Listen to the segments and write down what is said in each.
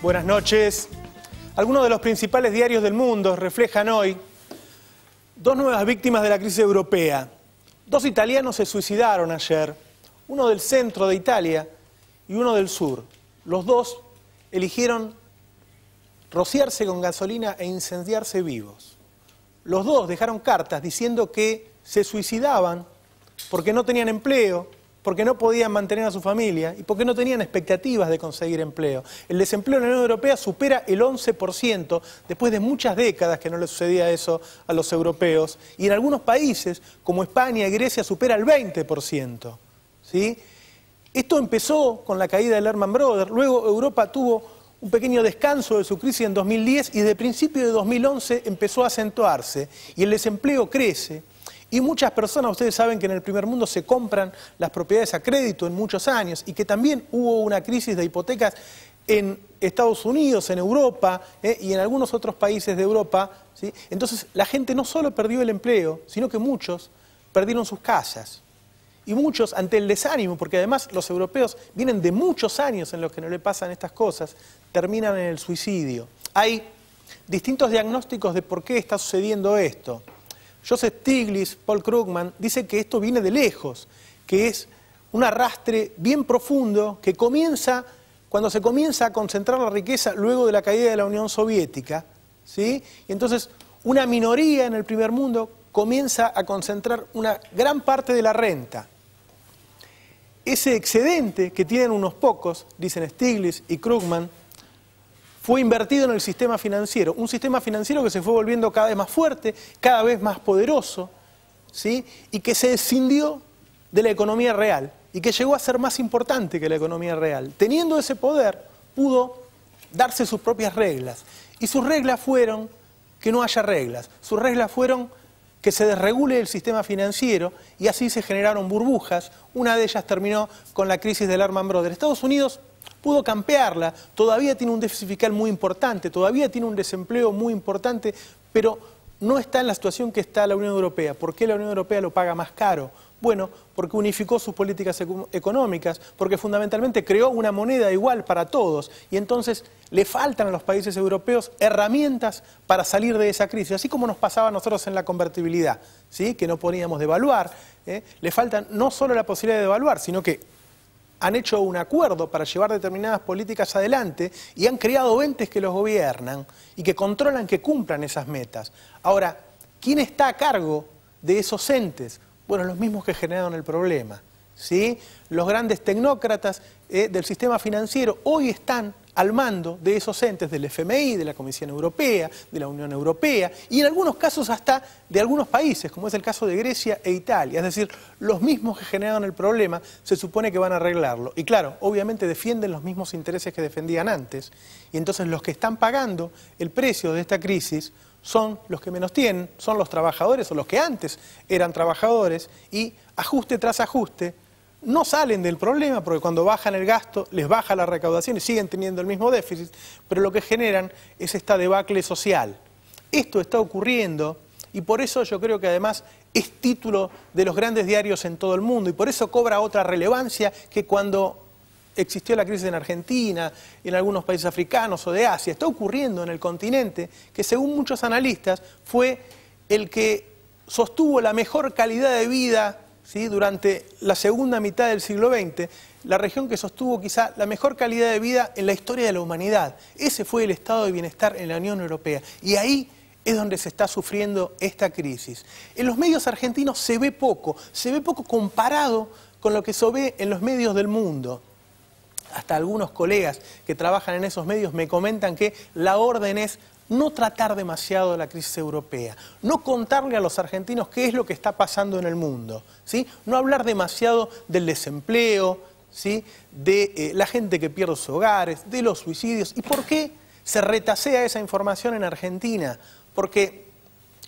Buenas noches. Algunos de los principales diarios del mundo reflejan hoy dos nuevas víctimas de la crisis europea. Dos italianos se suicidaron ayer, uno del centro de Italia y uno del sur. Los dos eligieron rociarse con gasolina e incendiarse vivos. Los dos dejaron cartas diciendo que se suicidaban porque no tenían empleo, porque no podían mantener a su familia y porque no tenían expectativas de conseguir empleo. El desempleo en la Unión Europea supera el 11%, después de muchas décadas que no le sucedía eso a los europeos, y en algunos países, como España y Grecia, supera el 20%. ¿Sí? Esto empezó con la caída del Lehman Brothers, luego Europa tuvo un pequeño descanso de su crisis en 2010 y desde principios de 2011 empezó a acentuarse y el desempleo crece. Y muchas personas, ustedes saben que en el primer mundo se compran las propiedades a crédito en muchos años y que también hubo una crisis de hipotecas en Estados Unidos, en Europa y en algunos otros países de Europa, ¿sí? Entonces la gente no solo perdió el empleo, sino que muchos perdieron sus casas. Y muchos, ante el desánimo, porque además los europeos vienen de muchos años en los que no le pasan estas cosas, terminan en el suicidio. Hay distintos diagnósticos de por qué está sucediendo esto. Joseph Stiglitz, Paul Krugman, dice que esto viene de lejos, que es un arrastre bien profundo que comienza cuando se comienza a concentrar la riqueza luego de la caída de la Unión Soviética, ¿sí? Y entonces una minoría en el primer mundo comienza a concentrar una gran parte de la renta. Ese excedente que tienen unos pocos, dicen Stiglitz y Krugman, fue invertido en el sistema financiero, un sistema financiero que se fue volviendo cada vez más fuerte, cada vez más poderoso, ¿sí? Y que se escindió de la economía real y que llegó a ser más importante que la economía real. Teniendo ese poder, pudo darse sus propias reglas. Y sus reglas fueron que no haya reglas, sus reglas fueron que se desregule el sistema financiero y así se generaron burbujas. Una de ellas terminó con la crisis del Lehman Brothers. Estados Unidos pudo campearla, todavía tiene un déficit fiscal muy importante, todavía tiene un desempleo muy importante, pero no está en la situación que está la Unión Europea. ¿Por qué la Unión Europea lo paga más caro? Bueno, porque unificó sus políticas económicas, porque fundamentalmente creó una moneda igual para todos y entonces le faltan a los países europeos herramientas para salir de esa crisis, así como nos pasaba a nosotros en la convertibilidad, ¿sí? Que no podíamos devaluar, le faltan no solo la posibilidad de devaluar, sino que han hecho un acuerdo para llevar determinadas políticas adelante y han creado entes que los gobiernan y que controlan que cumplan esas metas. Ahora, ¿quién está a cargo de esos entes? Bueno, los mismos que generaron el problema, ¿sí? Los grandes tecnócratas del sistema financiero hoy están al mando de esos entes del FMI, de la Comisión Europea, de la Unión Europea y en algunos casos hasta de algunos países, como es el caso de Grecia e Italia. Es decir, los mismos que generaron el problema se supone que van a arreglarlo. Y claro, obviamente defienden los mismos intereses que defendían antes. Y entonces los que están pagando el precio de esta crisis son los que menos tienen, son los trabajadores o los que antes eran trabajadores y ajuste tras ajuste no salen del problema porque cuando bajan el gasto les baja la recaudación y siguen teniendo el mismo déficit, pero lo que generan es esta debacle social. Esto está ocurriendo y por eso yo creo que además es título de los grandes diarios en todo el mundo y por eso cobra otra relevancia que cuando existió la crisis en Argentina, en algunos países africanos o de Asia. Está ocurriendo en el continente que según muchos analistas fue el que sostuvo la mejor calidad de vida, ¿sí? Durante la segunda mitad del siglo XX, la región que sostuvo quizá la mejor calidad de vida en la historia de la humanidad. Ese fue el estado de bienestar en la Unión Europea. Y ahí es donde se está sufriendo esta crisis. En los medios argentinos se ve poco comparado con lo que se ve en los medios del mundo. Hasta algunos colegas que trabajan en esos medios me comentan que la orden es no tratar demasiado la crisis europea, no contarle a los argentinos qué es lo que está pasando en el mundo, ¿sí? No hablar demasiado del desempleo, ¿sí? De la gente que pierde sus hogares, de los suicidios. ¿Y por qué se retasea esa información en Argentina? Porque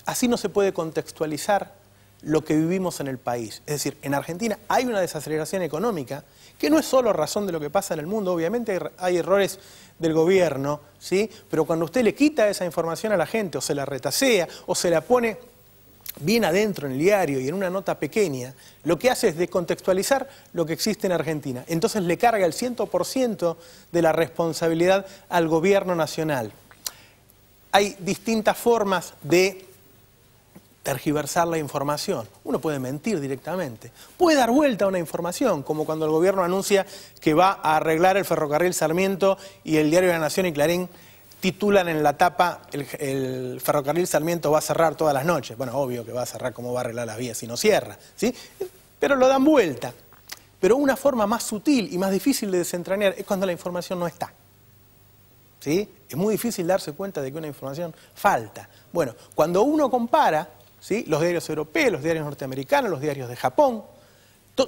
así no se puede contextualizar lo que vivimos en el país. Es decir, en Argentina hay una desaceleración económica que no es solo razón de lo que pasa en el mundo, obviamente hay errores del gobierno, ¿sí? Pero cuando usted le quita esa información a la gente o se la retasea o se la pone bien adentro en el diario y en una nota pequeña, lo que hace es descontextualizar lo que existe en Argentina. Entonces le carga el 100% de la responsabilidad al gobierno nacional. Hay distintas formas de tergiversar la información. Uno puede mentir directamente, puede dar vuelta a una información, como cuando el gobierno anuncia que va a arreglar el ferrocarril Sarmiento y el diario de la Nación y Clarín titulan en la tapa el ferrocarril Sarmiento va a cerrar todas las noches. Bueno, obvio que va a cerrar, ¿cómo va a arreglar las vías si no cierra? ¿Sí? Pero lo dan vuelta. Pero una forma más sutil y más difícil de desentrañar es cuando la información no está. ¿Sí? Es muy difícil darse cuenta de que una información falta. Bueno, cuando uno compara, ¿sí?, los diarios europeos, los diarios norteamericanos, los diarios de Japón,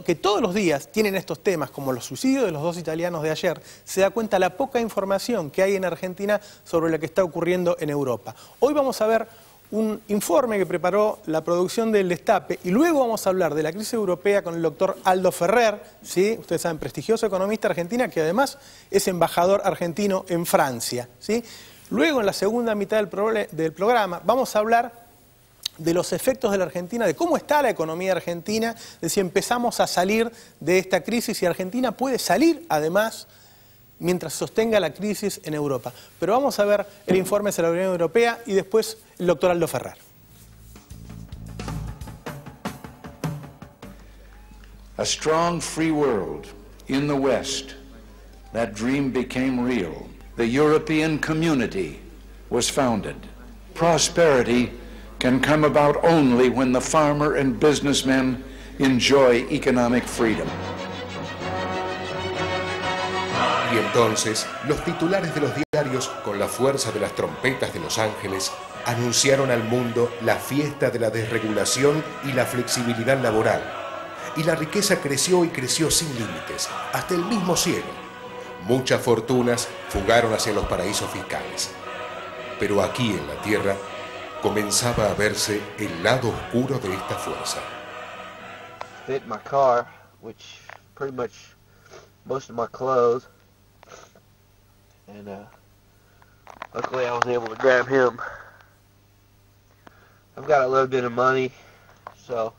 que todos los días tienen estos temas, como los suicidios de los 2 italianos de ayer, se da cuenta la poca información que hay en Argentina sobre lo que está ocurriendo en Europa. Hoy vamos a ver un informe que preparó la producción del Destape y luego vamos a hablar de la crisis europea con el doctor Aldo Ferrer, ¿sí?, ustedes saben, prestigioso economista argentino que además es embajador argentino en Francia, ¿sí? Luego, en la segunda mitad del programa, vamos a hablar de los efectos de la Argentina, de cómo está la economía argentina, de si empezamos a salir de esta crisis y Argentina puede salir, además, mientras sostenga la crisis en Europa. Pero vamos a ver el informe de la Unión Europea y después el doctor Aldo Ferrer. A strong free world in the West, that dream became real. The European community was founded. Prosperity can come about only when the farmer and businessman enjoy economic freedom. Y entonces, los titulares de los diarios, con la fuerza de las trompetas de Los Ángeles, anunciaron al mundo la fiesta de la desregulación y la flexibilidad laboral. Y la riqueza creció y creció sin límites, hasta el mismo cielo. Muchas fortunas fugaron hacia los paraísos fiscales. Pero aquí en la tierra comenzaba a verse el lado oscuro de esta fuerza. Fit my car, which pretty much most of my clothes, and luckily I was able to grab him. I've got a little bit of money, so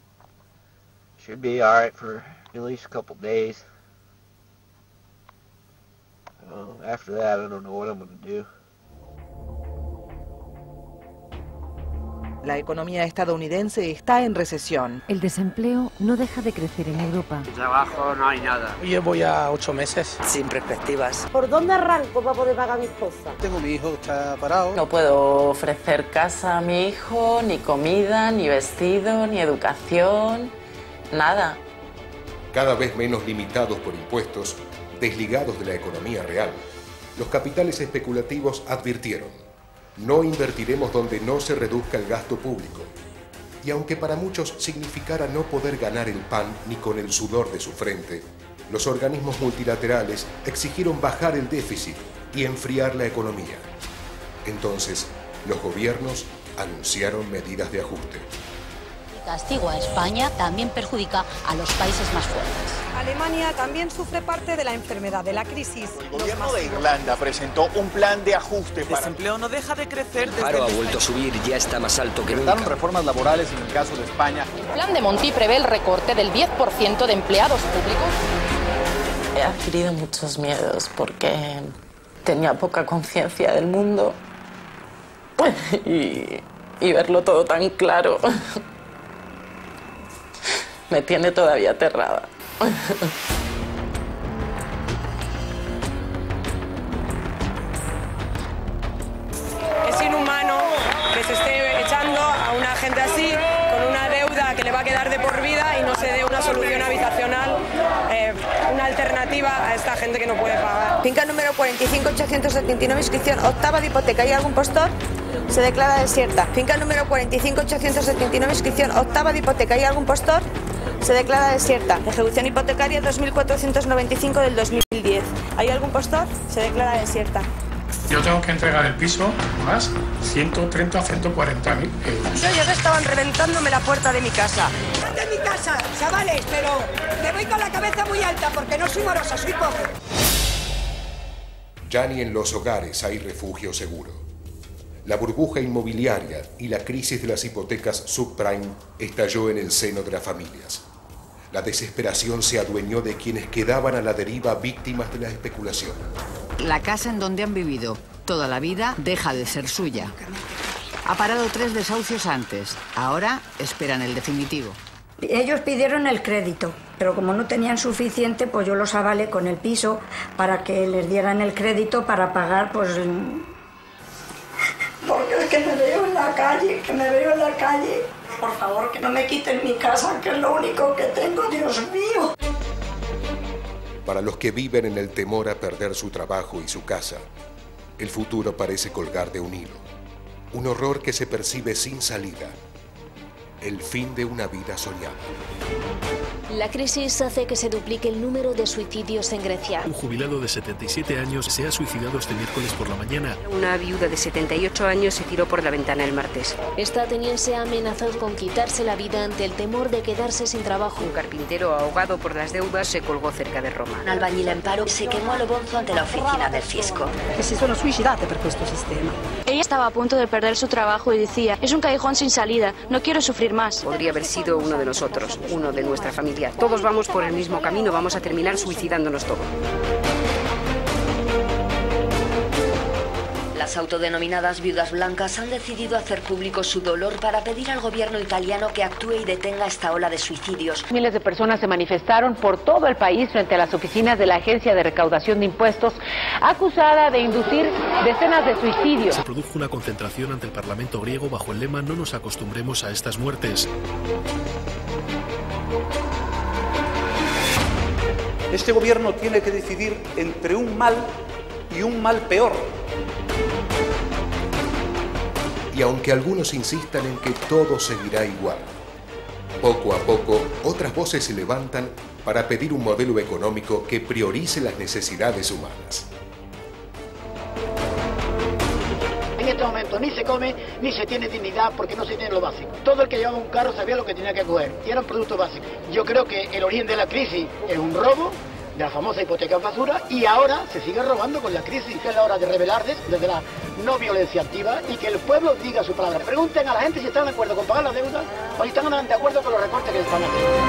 should be all right for at least a couple days. After that, I don't know what I'm going to do. La economía estadounidense está en recesión. El desempleo no deja de crecer en Europa. Trabajo no hay nada. Llevo ya 8 meses. Sin perspectivas. ¿Por dónde arranco para poder pagar mis cosas? Tengo mi hijo que está parado. No puedo ofrecer casa a mi hijo, ni comida, ni vestido, ni educación, nada. Cada vez menos limitados por impuestos, desligados de la economía real, los capitales especulativos advirtieron: no invertiremos donde no se reduzca el gasto público. Y aunque para muchos significara no poder ganar el pan ni con el sudor de su frente, los organismos multilaterales exigieron bajar el déficit y enfriar la economía. Entonces, los gobiernos anunciaron medidas de ajuste. El castigo a España también perjudica a los países más fuertes. Alemania también sufre parte de la enfermedad de la crisis. El gobierno de Irlanda presentó un plan de ajuste para... El desempleo no deja de crecer. El paro ha vuelto a subir, ya está más alto que nunca. Reformas laborales en el caso de España. El plan de Monti prevé el recorte del 10% de empleados públicos. He adquirido muchos miedos porque tenía poca conciencia del mundo y verlo todo tan claro me tiene todavía aterrada. Es inhumano que se esté echando a una gente así, con una deuda que le va a quedar de por vida y no se dé una solución habitacional, una alternativa a esta gente que no puede pagar. Finca número 45.879, inscripción octava de hipoteca. ¿Hay algún postor? Se declara desierta. Finca número 45.879, inscripción octava de hipoteca. ¿Hay algún postor? Se declara desierta. Ejecución hipotecaria 2.495 del 2010. ¿Hay algún postor? Se declara desierta. Yo tengo que entregar el piso más 130 a 140.000 euros. Ellos estaban reventándome la puerta de mi casa. De mi casa, chavales, pero me voy con la cabeza muy alta porque no soy morosa, soy pobre. Ya ni en los hogares hay refugio seguro. La burbuja inmobiliaria y la crisis de las hipotecas subprime estalló en el seno de las familias. La desesperación se adueñó de quienes quedaban a la deriva víctimas de la especulación. La casa en donde han vivido toda la vida deja de ser suya. Ha parado 3 desahucios antes. Ahora esperan el definitivo. Ellos pidieron el crédito, pero como no tenían suficiente, pues yo los avalé con el piso para que les dieran el crédito para pagar, pues... Porque es que me veo en la calle, Por favor, que no me quiten mi casa, que es lo único que tengo, Dios mío. Para los que viven en el temor a perder su trabajo y su casa, el futuro parece colgar de un hilo. Un horror que se percibe sin salida. El fin de una vida soñada. La crisis hace que se duplique el número de suicidios en Grecia. Un jubilado de 77 años se ha suicidado este miércoles por la mañana. Una viuda de 78 años se tiró por la ventana el martes. Esta ateniense ha amenazado con quitarse la vida ante el temor de quedarse sin trabajo. Un carpintero ahogado por las deudas se colgó cerca de Roma. Un albañil en paro se quemó a lo bonzo ante la oficina del fisco. Que si sono suicidate per questo sistema. Ella estaba a punto de perder su trabajo y decía, es un callejón sin salida, no quiero sufrir más. Podría haber sido uno de nosotros, uno de nuestra familia. Todos vamos por el mismo camino, vamos a terminar suicidándonos todos. Las autodenominadas viudas blancas han decidido hacer público su dolor para pedir al gobierno italiano que actúe y detenga esta ola de suicidios. Miles de personas se manifestaron por todo el país frente a las oficinas de la Agencia de Recaudación de Impuestos, acusada de inducir decenas de suicidios. Se produjo una concentración ante el Parlamento griego bajo el lema "No nos acostumbremos a estas muertes". Este gobierno tiene que decidir entre un mal y un mal peor. Y aunque algunos insistan en que todo seguirá igual, poco a poco otras voces se levantan para pedir un modelo económico que priorice las necesidades humanas. En este momento ni se come ni se tiene dignidad porque no se tiene lo básico. Todo el que llevaba un carro sabía lo que tenía que coger y eran productos básicos. Yo creo que el origen de la crisis es un robo de la famosa hipoteca basura y ahora se sigue robando con la crisis, que es la hora de rebelarse desde la no violencia activa y que el pueblo diga su palabra. Pregunten a la gente si están de acuerdo con pagar la deuda o si están de acuerdo con los recortes que les van a hacer.